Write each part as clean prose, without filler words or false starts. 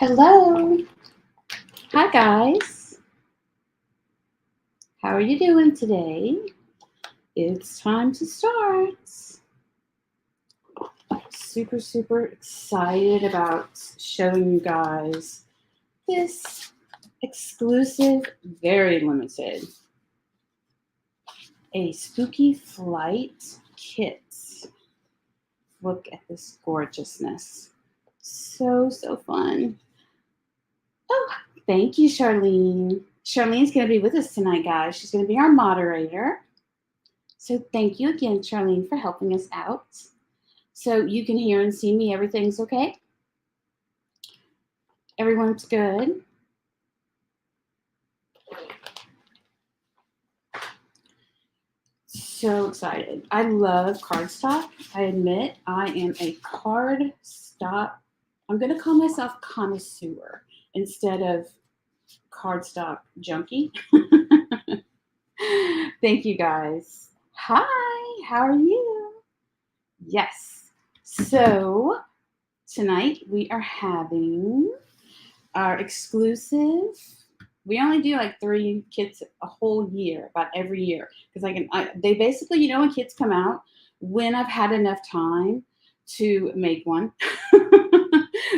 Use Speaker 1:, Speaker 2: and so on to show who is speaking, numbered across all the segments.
Speaker 1: Hello. Hi, guys. How are you doing today? It's time to start. Super, super excited about showing you guys this exclusive, very limited, a spooky flight kit. Look at this gorgeousness. So, so fun. Oh, thank you, Charlene. Charlene's going to be with us tonight, guys. She's going to be our moderator. So thank you again, Charlene, for helping us out. So you can hear and see me. Everything's okay? Everyone's good? So excited. I love cardstock. I admit I am a cardstock. I'm going to call myself connoisseur instead of cardstock junkie. Thank you, guys. Hi, how are you? Yes. So tonight we are having our exclusive. We only do like 3 kits a whole year, about every year, because they basically, when kits come out, when I've had enough time to make one,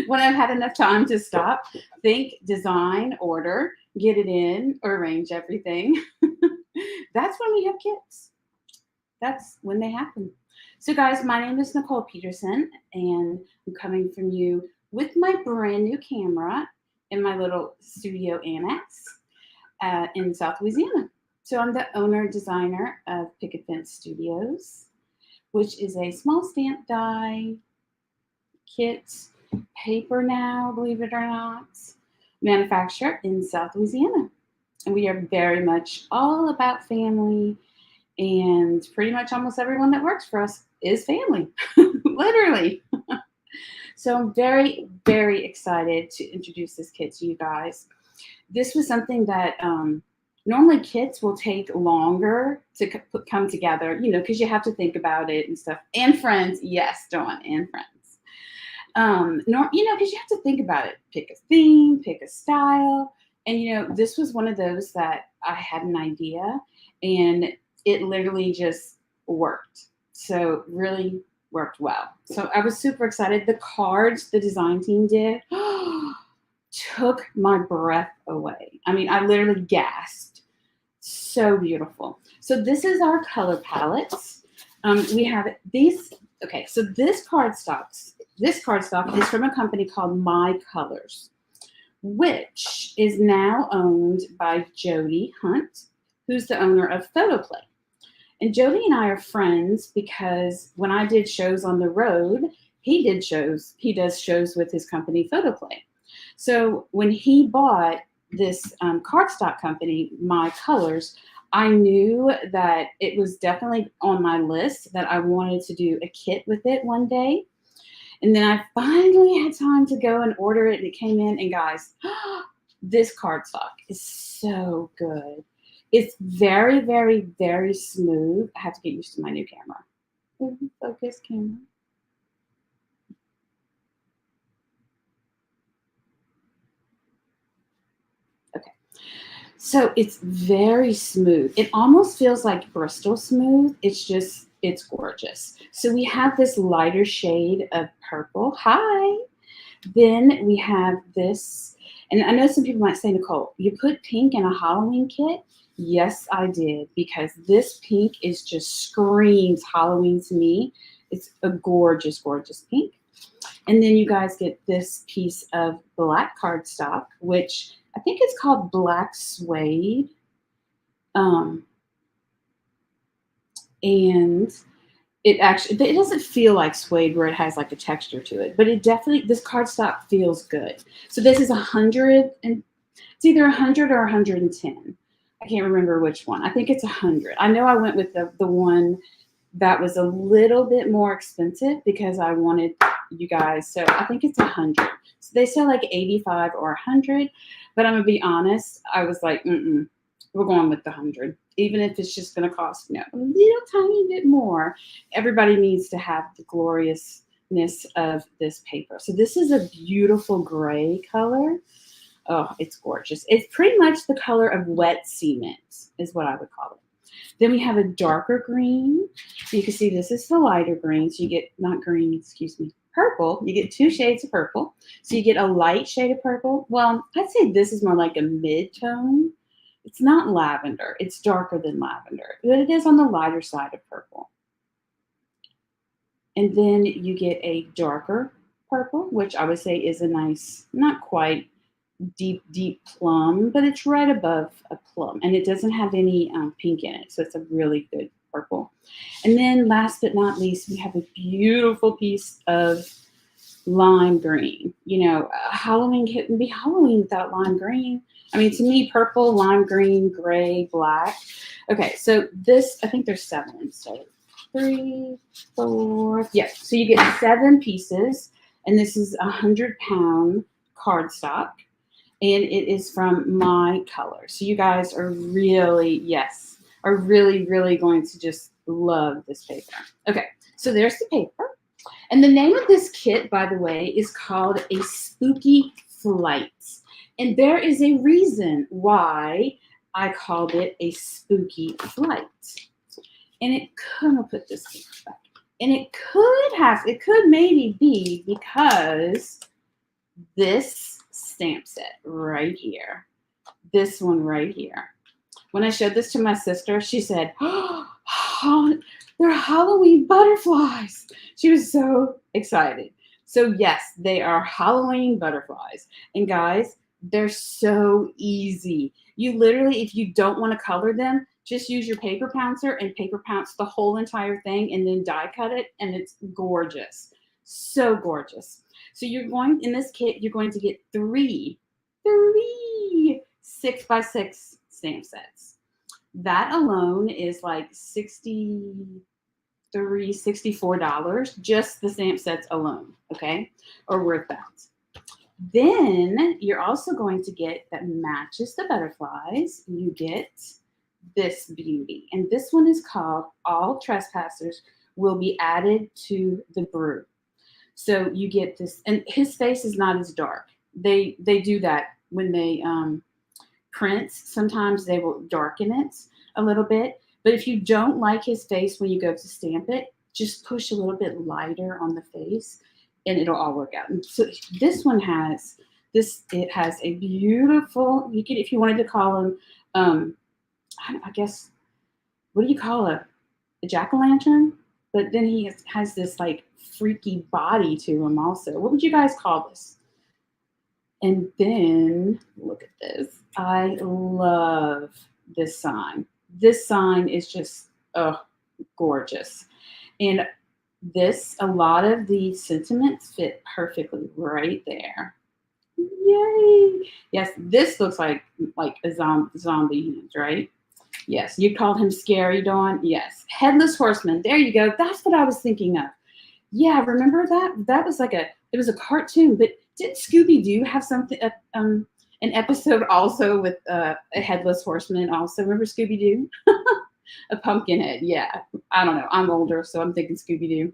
Speaker 1: when I've had enough time to stop, think, design, order, get it in, arrange everything. That's when we have kits. That's when they happen. So, guys, my name is Nicole Peterson, and I'm coming from you with my brand new camera in my little studio annex in South Louisiana. So, I'm the owner designer of Picket Studios, which is a small stamp die kit, paper now, believe it or not, manufacturer in South Louisiana. And we are very much all about family, and pretty much almost everyone that works for us is family, literally. So I'm very, very excited to introduce this kit to you guys. This was something that normally kits will take longer to come together, because you have to think about it and stuff. And friends, yes, Dawn, and friends. Because you have to think about it. Pick a theme, pick a style. And, this was one of those that I had an idea, and it literally just worked. So really worked well. So I was super excited. The cards the design team did took my breath away. I mean, I literally gasped. So beautiful. So this is our color palettes. We have these. Okay, so this cardstock is from a company called My Colors, which is now owned by Jody Hunt, who's the owner of Photoplay. And Jody and I are friends because when I did shows on the road, he does shows with his company Photoplay. So when he bought this cardstock company, My Colors, I knew that it was definitely on my list that I wanted to do a kit with it one day. And then I finally had time to go and order it, and it came in. And guys, this cardstock is so good. It's very, very, very smooth. I have to get used to my new camera. Focus camera. Okay. So it's very smooth. It almost feels like Bristol smooth. It's gorgeous. So we have this lighter shade of purple. Hi. Then we have this, and I know some people might say, Nicole, you put pink in a Halloween kit? Yes, I did, because this pink just screams Halloween to me. It's a gorgeous, gorgeous pink. And then you guys get this piece of black cardstock, which I think it's called black suede. And it doesn't feel like suede where it has like a texture to it, but this cardstock feels good. So this is 100, and it's either 100 or 110. I can't remember which one. I think it's 100. I know I went with the one that was a little bit more expensive because I wanted you guys. So I think it's 100. So they sell like 85 or 100, but I'm gonna be honest. I was like, we're going with the 100, even if it's just gonna cost a little tiny bit more. Everybody needs to have the glorious of this paper. So this is a beautiful gray color. Oh, it's gorgeous. It's pretty much the color of wet cement is what I would call it. Then we have a darker green. You can see this is the lighter green. So you get, not green, excuse me, purple. You get 2 shades of purple. So you get a light shade of purple. Well, I'd say this is more like a mid-tone. It's not lavender. It's darker than lavender, but it is on the lighter side of purple. And then you get a darker purple, which I would say is a nice, not quite deep plum, but it's right above a plum, and it doesn't have any pink in it, so it's a really good purple. And then last but not least, we have a beautiful piece of lime green. You know, Halloween couldn't be Halloween without lime green. I mean, to me, purple, lime green, gray, black. Okay, so this, I think there's 7. So 3, 4, yeah. So you get 7 pieces, and this is 100-pound cardstock. And it is from my color. So you guys are really, really going to just love this paper. Okay, so there's the paper. And the name of this kit, by the way, is called A Spooky Flight. And there is a reason why I called it A Spooky Flight. And it could have put this paper back. And it could maybe be because this stamp set right here, this one right here. When I showed this to my sister, she said, "Oh, they're Halloween butterflies." She was so excited. So yes, they are Halloween butterflies. And guys, they're so easy. You literally, if you don't want to color them, just use your paper pouncer and paper pounce the whole entire thing and then die cut it, and it's gorgeous. So gorgeous. So you're going, in this kit, you're going to get three 6x6 stamp sets. That alone is like $64, just the stamp sets alone, okay? Or worth that. Then you're also going to get, that matches the butterflies, you get this beauty. And this one is called All Trespassers Will Be Added to the Brew. So you get this, and his face is not as dark. They do that when they print. Sometimes they will darken it a little bit. But if you don't like his face when you go to stamp it, just push a little bit lighter on the face, and it'll all work out. And so this one has this. It has a beautiful. You could, if you wanted to call him, I guess, what do you call a jack-o'-lantern? But then he has this like freaky body to him also. What would you guys call this? And then look at this. I love this sign. This sign is just gorgeous. And this, a lot of the sentiments fit perfectly right there. Yay! Yes, this looks like a zombie hands, right? Yes, you called him Scary Dawn. Yes, Headless Horseman. There you go. That's what I was thinking of. Yeah, remember that? That was like it was a cartoon. But didn't Scooby-Doo have something, an episode also with a Headless Horseman also? Remember Scooby-Doo? A pumpkin head. Yeah, I don't know. I'm older, so I'm thinking Scooby-Doo.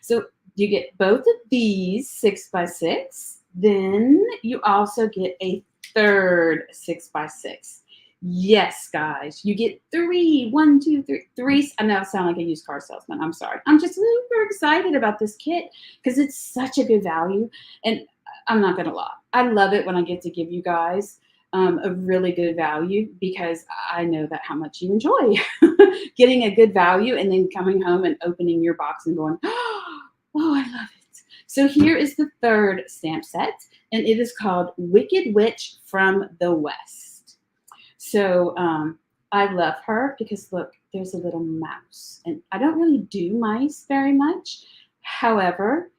Speaker 1: So you get both of these 6x6. Then you also get a third 6x6. Yes, guys, you get 3. 1, 2, 3. 3. I know I sound like a used car salesman. I'm sorry. I'm just super excited about this kit because it's such a good value. And I'm not going to lie. I love it when I get to give you guys a really good value because I know that how much you enjoy getting a good value and then coming home and opening your box and going, oh, I love it. So here is the third stamp set, and it is called Wicked Witch from the West. So I love her because look, there's a little mouse, and I don't really do mice very much. However,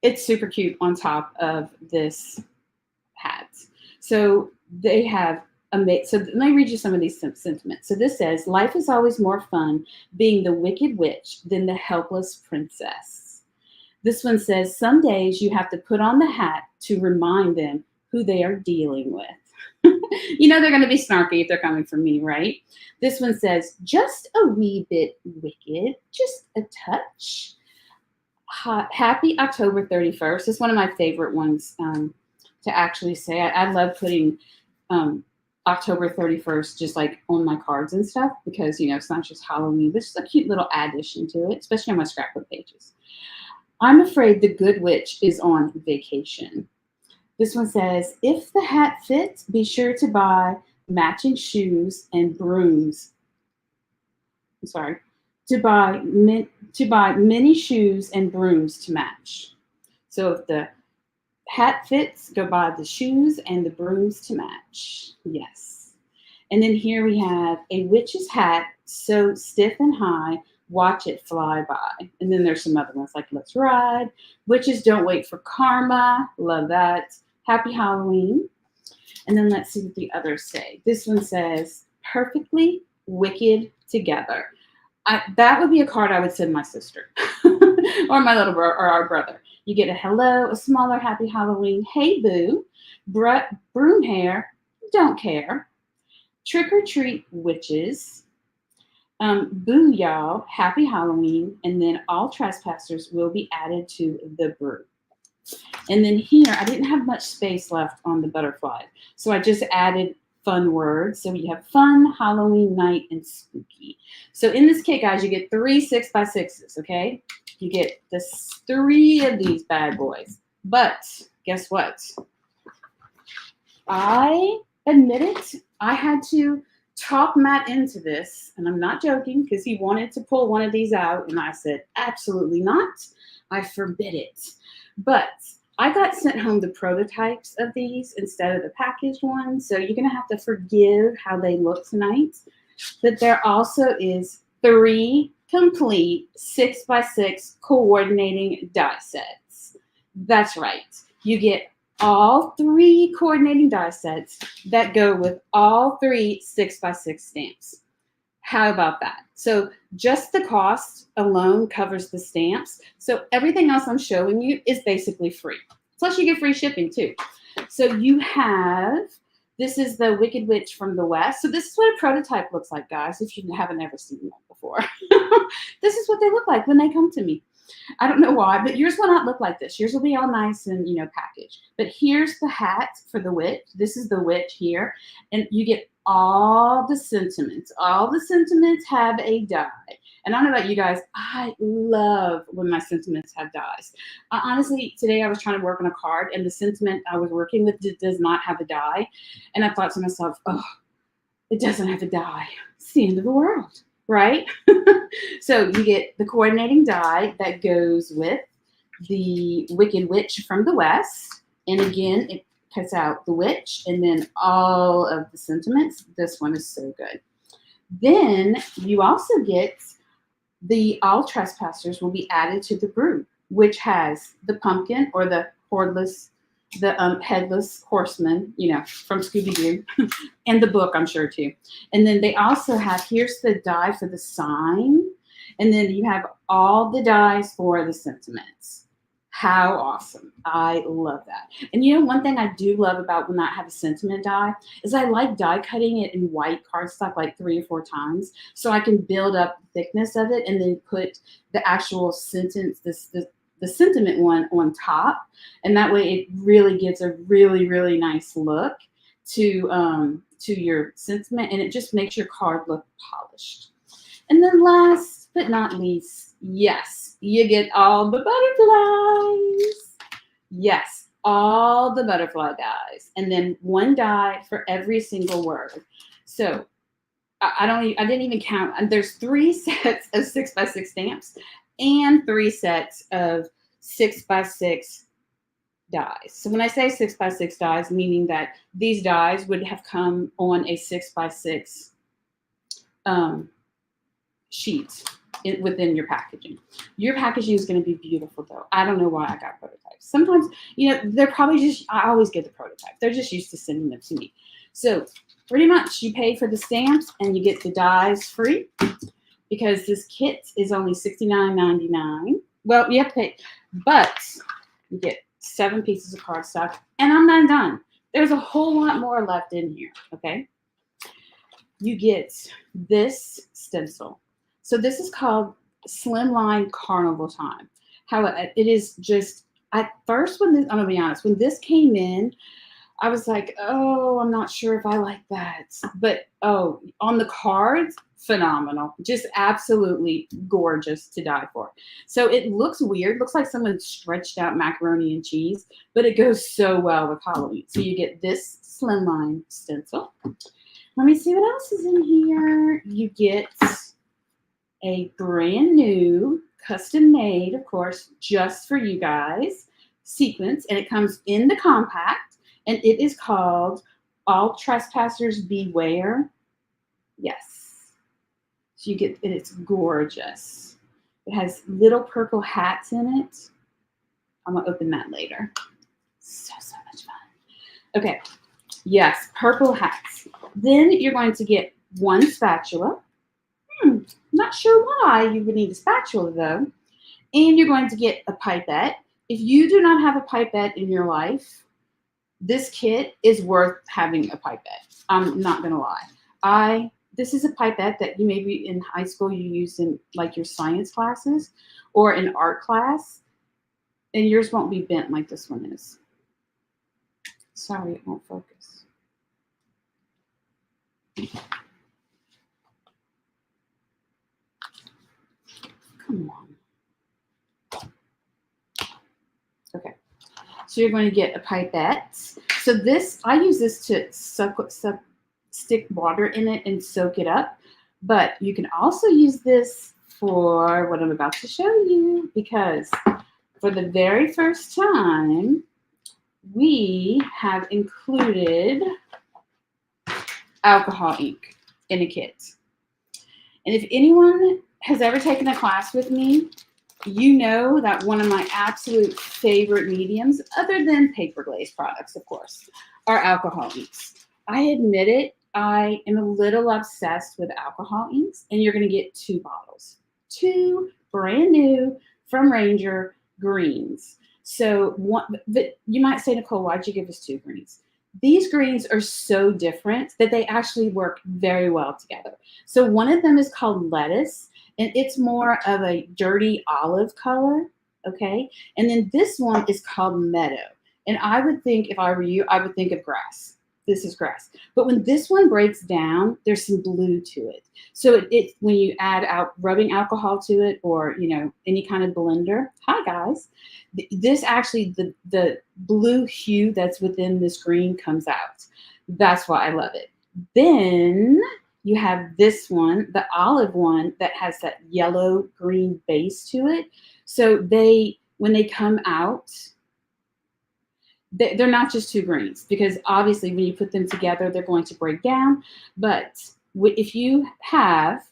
Speaker 1: it's super cute on top of this hat. So they have so let me read you some of these sentiments. So this says, life is always more fun being the wicked witch than the helpless princess. This one says, some days you have to put on the hat to remind them who they are dealing with. You know they're going to be snarky if they're coming from me, right? This one says, just a wee bit wicked, just a touch. Happy October 31st. It's one of my favorite ones to actually say. I love putting October 31st just like on my cards and stuff because, it's not just Halloween, but it's a cute little addition to it, especially on my scrapbook pages. I'm afraid the good witch is on vacation. This one says, if the hat fits, be sure to buy matching shoes and brooms. I'm sorry, to buy many shoes and brooms to match. So if the hat fits, go buy the shoes and the brooms to match. Yes. And then here we have a witch's hat so stiff and high, watch it fly by. And then there's some other ones like Let's Ride, Witches Don't Wait for Karma. Love that. Happy Halloween. And then let's see what the others say. This one says, perfectly wicked together. That would be a card I would send my sister or my little brother or our brother. You get a hello, a smaller happy Halloween, hey boo, broom hair, don't care, trick or treat witches, boo y'all, happy Halloween, and then all trespassers will be added to the brew. And then here, I didn't have much space left on the butterfly, so I just added fun words. So we have fun, Halloween night, and spooky. So in this kit, guys, you get 3 6x6s, okay? You get 3 of these bad boys. But guess what? I admit it, I had to talk Matt into this, and I'm not joking, because he wanted to pull one of these out, and I said, absolutely not. I forbid it. But I got sent home the prototypes of these instead of the packaged ones, so you're going to have to forgive how they look tonight. But there also is 3 complete 6x6 coordinating die sets. That's right. You get all 3 coordinating die sets that go with all 3 6x6 stamps. How about that? So just the cost alone covers the stamps. So everything else I'm showing you is basically free. Plus you get free shipping too. So you have, this is the Wicked Witch from the West. So this is what a prototype looks like, guys, if you haven't ever seen one before. This is what they look like when they come to me. I don't know why, but yours will not look like this. Yours will be all nice and, packaged. But here's the hat for the witch. This is the witch here. And you get all the sentiments. All the sentiments have a die. And I don't know about you guys, I love when my sentiments have dies. Honestly, today I was trying to work on a card, and the sentiment I was working with does not have a die. And I thought to myself, oh, it doesn't have a die. It's the end of the world, right? So you get the coordinating die that goes with the Wicked Witch from the West. And again, it cuts out the witch and then all of the sentiments. This one is so good. Then you also get the all trespassers will be added to the brew, which has the pumpkin or the headless horseman, from Scooby-Doo, and the book, I'm sure too. And then they also have, here's the die for the sign, and then you have all the dies for the sentiments. How awesome. I love that. And one thing I do love about when I have a sentiment die is I like die cutting it in white cardstock like 3 or 4 times so I can build up the thickness of it and then put the actual sentence, the sentiment one on top. And that way it really gives a really, really nice look to your sentiment, and it just makes your card look polished. And then last but not least, yes, you get all the butterflies. Yes, all the butterfly dies. And then 1 die for every single word. So I didn't even count. There's 3 sets of 6x6 stamps and 3 sets of 6x6 dies. So when I say 6x6 dies, meaning that these dies would have come on a 6x6 sheet within your packaging. Your packaging is going to be beautiful, though. I don't know why I got prototypes. Sometimes, they're probably just, I always get the prototype. They're just used to sending them to me. So pretty much you pay for the stamps and you get the dies free because this kit is only $69.99. Well, you have to pay, but you get 7 pieces of cardstock, and I'm not done. There's a whole lot more left in here, okay? You get this stencil. So this is called Slimline Carnival Time. how it is just, at first when this, I'm gonna be honest, when this came in, I was like, oh, I'm not sure if I like that. But oh, on the cards, phenomenal. Just absolutely gorgeous to die for. So it looks weird. Looks like someone stretched out macaroni and cheese, but it goes so well with Halloween. So you get this slimline stencil. Let me see what else is in here. You get a brand new, custom made, of course, just for you guys, sequence, and it comes in the compact, and it is called All Trespassers Beware. Yes. So you get, and it's gorgeous. It has little purple hats in it. I'm gonna open that later. So much fun. Okay. Yes, purple hats. Then you're going to get one spatula. Not sure why you would need a spatula though. And you're going to get a pipette. If you do not have a pipette in your life, this kit is worth having a pipette. I'm not gonna lie. This is a pipette that you maybe in high school you used in like your science classes or in art class, and yours won't be bent like this one is. Sorry, it won't focus. Come on. Okay. So you're going to get a pipette. So this, I use this to stick water in it and soak it up. But you can also use this for what I'm about to show you, because for the very first time, we have included alcohol ink in a kit. And if anyone has ever taken a class with me, you know that one of my absolute favorite mediums, other than paper glaze products, of course, are alcohol inks. I admit it, I am a little obsessed with alcohol inks, and you're going to get 2 bottles. 2 brand new from Ranger greens. So but you might say, Nicole, why'd you give us 2 greens? These greens are so different that they actually work very well together. So one of them is called lettuce, and it's more of a dirty olive color, okay? And then this one is called meadow. And I would think, if I were you, I would think of grass. This is grass. But when this one breaks down, there's some blue to it. So it when you add out rubbing alcohol to it, or any kind of blender. Hi guys. This actually, the blue hue that's within this green comes out. That's why I love it. Then you have this one, the olive one, that has that yellow green base to it. So when they come out, they're not just 2 greens, because obviously when you put them together, they're going to break down. But if you have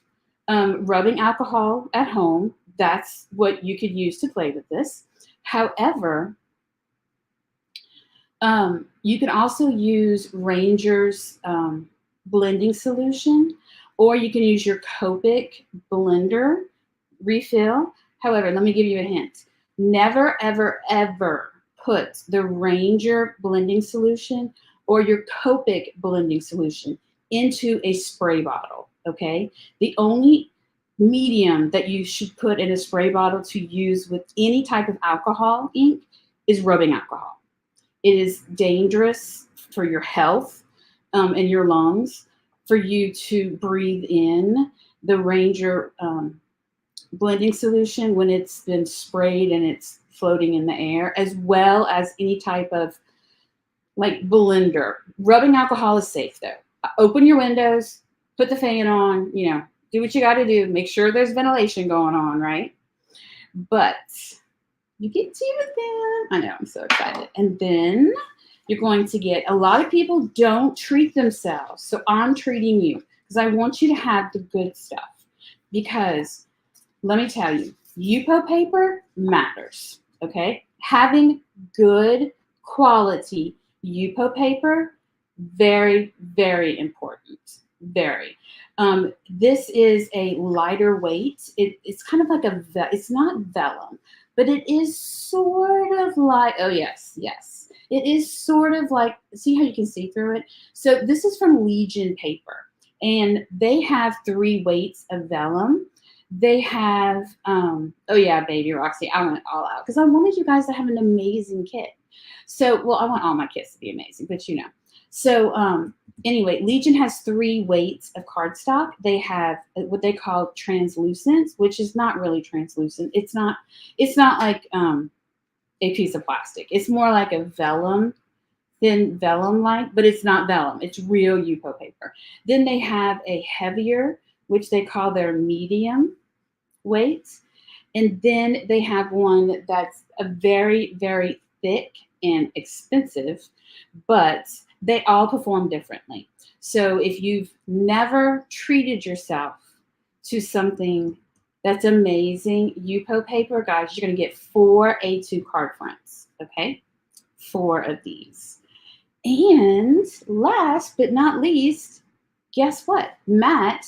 Speaker 1: rubbing alcohol at home, that's what you could use to play with this. However, you can also use Ranger's blending solution, or you can use your Copic blender refill. However, let me give you a hint. Never, ever, ever put the Ranger blending solution or your Copic blending solution into a spray bottle, okay? The only medium that you should put in a spray bottle to use with any type of alcohol ink is rubbing alcohol. It is dangerous for your health and your lungs for you to breathe in the Ranger blending solution when it's been sprayed and it's floating in the air, as well as any type of like blender. Rubbing alcohol is safe though. Open your windows, put the fan on, do what you got to do. Make sure there's ventilation going on, right? But you get 2 of them. I know, I'm so excited. And then you're going to get, a lot of people don't treat themselves. So I'm treating you because I want you to have the good stuff. Because let me tell you, Yupo paper matters, okay? Having good quality Yupo paper, very, very important, very. This is a lighter weight. It's kind of like it's not vellum, but it is sort of like, oh yes. It is sort of like, see how you can see through it? So this is from Legion paper, and they have 3 weights of vellum. They have, oh yeah, baby Roxy, I went all out because I wanted you guys to have an amazing kit. So, well, I want all my kits to be amazing, but you know. So, anyway, Legion has 3 weights of cardstock. They have what they call translucent, which is not really translucent. It's not like a piece of plastic. It's more like a vellum, thin vellum like, but it's not vellum. It's real Yupo paper. Then they have a heavier, which they call their medium weight. And then they have one that's a very, very thick and expensive, but they all perform differently. So if you've never treated yourself to something that's amazing, Yupo paper, guys, you're going to get 4 A2 card fronts, okay? 4 of these. And last but not least, guess what? Matt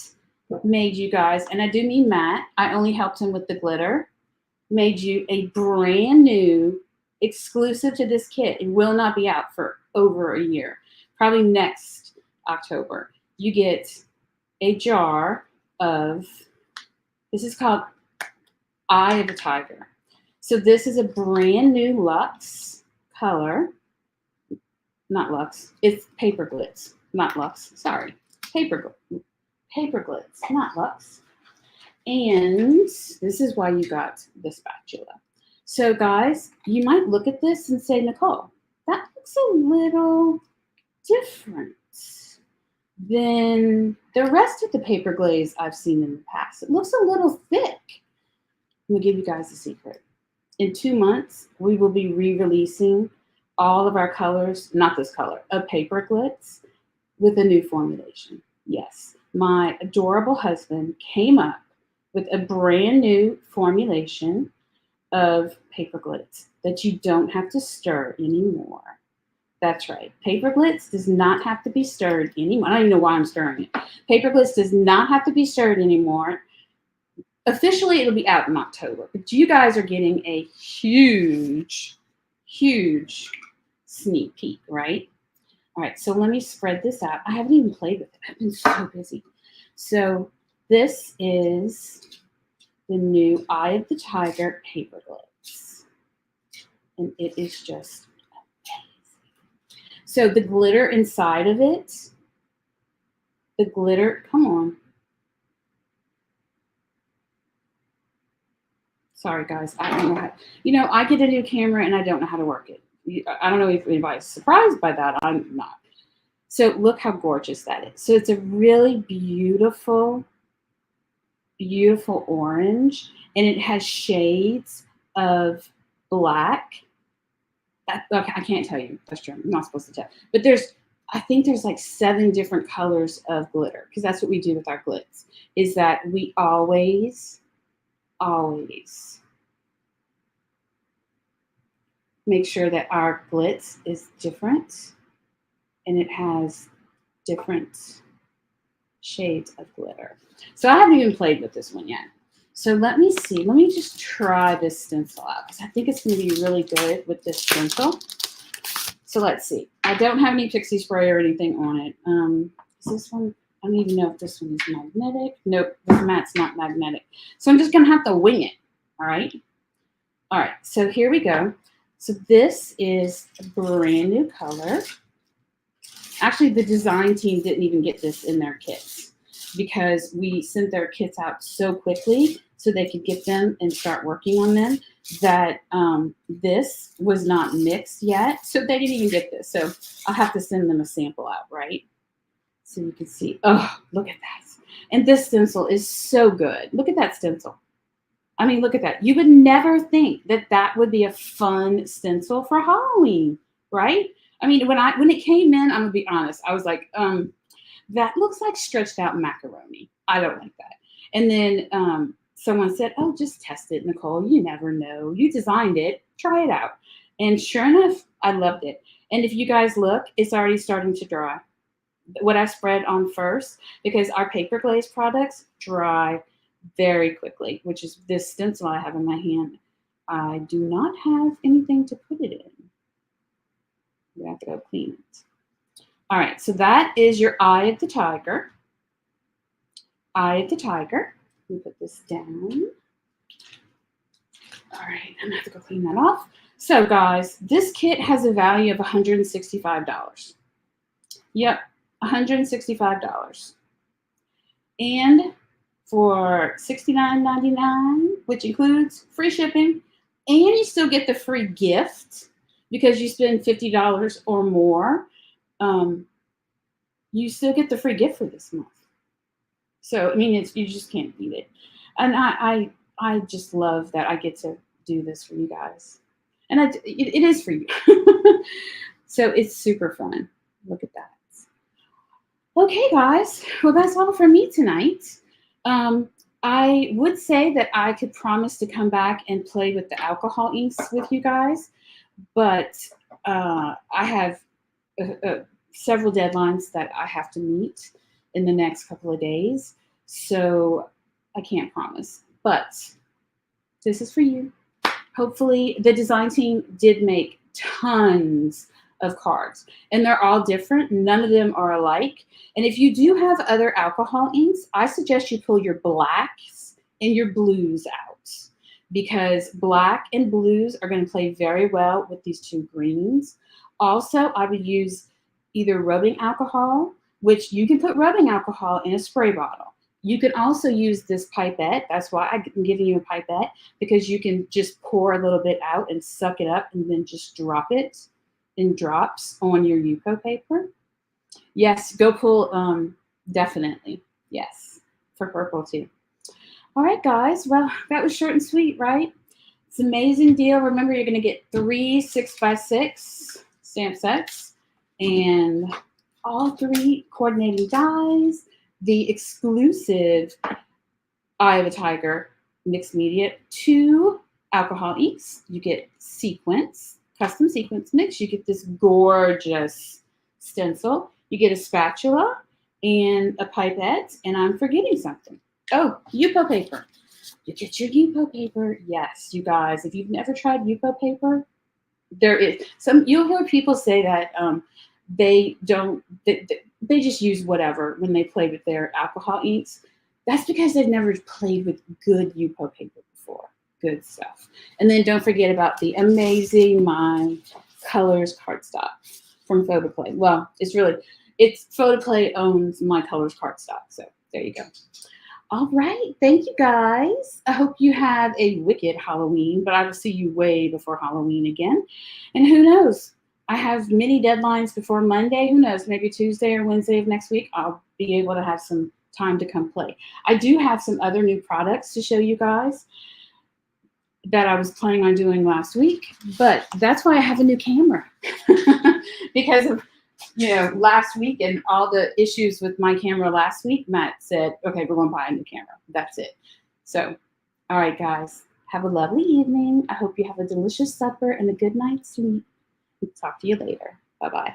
Speaker 1: made you guys, and I do mean Matt, I only helped him with the glitter, made you a brand new, exclusive to this kit. It will not be out for over a year, probably next October. You get a jar of, this is called Eye of the Tiger. So this is a brand new Luxe color. Not Luxe, it's Paper Glitz, not Luxe, sorry. Paper Glitz, not Luxe. And this is why you got the spatula. So guys, you might look at this and say, Nicole, that looks a little different than the rest of the paper glaze I've seen in the past. It looks a little thick. Let me give you guys a secret. In 2 months, we will be re-releasing all of our colors, not this color, of Paper Glitz with a new formulation. Yes, my adorable husband came up with a brand new formulation of Paper Glitz that you don't have to stir anymore. That's right. Paper Glitz does not have to be stirred anymore. I don't even know why I'm stirring it. Paper Glitz does not have to be stirred anymore. Officially, it'll be out in October, but you guys are getting a huge, huge sneak peek, right? All right, so let me spread this out. I haven't even played with it. I've been so busy. So this is the new Eye of the Tiger Paper Glitz. And it is just amazing. So the glitter inside of it, the glitter, come on. Sorry, guys, I don't know how, you know, I get a new camera and I don't know how to work it. I don't know if anybody's surprised by that. I'm not. So look how gorgeous that is. So it's a really beautiful, beautiful orange, and it has shades of black. Okay, I can't tell you. That's true. I'm not supposed to tell. But I think there's like 7 different colors of glitter, because that's what we do with our glitz, is that we always make sure that our glitz is different and it has different shades of glitter. So I haven't even played with this one yet. So let me see. Let me just try this stencil out because I think it's going to be really good with this stencil. So let's see. I don't have any pixie spray or anything on it. Is this one? I don't even know if this one is magnetic. Nope, this mat's not magnetic. So I'm just going to have to wing it. All right. All right. So here we go. So this is a brand new color. Actually, the design team didn't even get this in their kits because we sent their kits out so quickly so they could get them and start working on them that this was not mixed yet. So they didn't even get this. So I'll have to send them a sample out, right? So you can see, oh, look at that. And this stencil is so good. Look at that stencil. I mean, look at that. You would never think that that would be a fun stencil for Halloween, right? I mean, when it came in, I'm gonna be honest, I was like, that looks like stretched out macaroni. I don't like that. And then someone said, oh, just test it, Nicole. You never know. You designed it. Try it out. And sure enough, I loved it. And if you guys look, it's already starting to dry. What I spread on first, because our paper glaze products dry very quickly, which is this stencil I have in my hand. I do not have anything to put it in. We have to go clean it. All right, so that is your Eye of the Tiger. Eye of the Tiger. Let me put this down. All right, I'm gonna have to go clean that off. So guys, this kit has a value of $165. Yep, $165. And for $69.99, which includes free shipping, and you still get the free gift because you spend $50 or more, you still get the free gift for this month. So I mean, you just can't beat it. And I just love that I get to do this for you guys, and it is for you. So it's super fun. Look at that. Okay, guys. Well, that's all for me tonight. I would say that I could promise to come back and play with the alcohol inks with you guys, but I have several deadlines that I have to meet in the next couple of days, so I can't promise. But this is for you. Hopefully, the design team did make tons of cards, and they're all different. None of them are alike. And if you do have other alcohol inks, I suggest you pull your blacks and your blues out, because black and blues are going to play very well with these two greens. Also, I would use either rubbing alcohol, which you can put rubbing alcohol in a spray bottle. You can also use this pipette. That's why I'm giving you a pipette, because you can just pour a little bit out and suck it up and then just drop it in drops on your Yupo paper. Yes, go pull, definitely. Yes, for purple too. All right, guys. Well, that was short and sweet, right? It's an amazing deal. Remember, you're going to get 3 6x6 stamp sets and all 3 coordinating dies, the exclusive Eye of a Tiger mixed media, 2 alcohol inks. You get sequence, custom sequence mix. You get this gorgeous stencil. You get a spatula and a pipette, and I'm forgetting something. Oh, Yupo paper. You get your Yupo paper. Yes, you guys, if you've never tried Yupo paper, there is some. You'll hear people say that they don't. They just use whatever when they play with their alcohol inks. That's because they've never played with good Yupo paper before. Good stuff. And then don't forget about the amazing My Colors cardstock from Photoplay. Well, it's Photoplay owns My Colors cardstock. So there you go. All right. Thank you, guys. I hope you have a wicked Halloween, but I will see you way before Halloween again. And who knows? I have many deadlines before Monday. Who knows? Maybe Tuesday or Wednesday of next week, I'll be able to have some time to come play. I do have some other new products to show you guys that I was planning on doing last week, but that's why I have a new camera. Because of last week and all the issues with my camera last week, Matt said, okay, we're going to buy a new camera. That's it. So, all right, guys, have a lovely evening. I hope you have a delicious supper and a good night's sleep. Talk to you later. Bye-bye.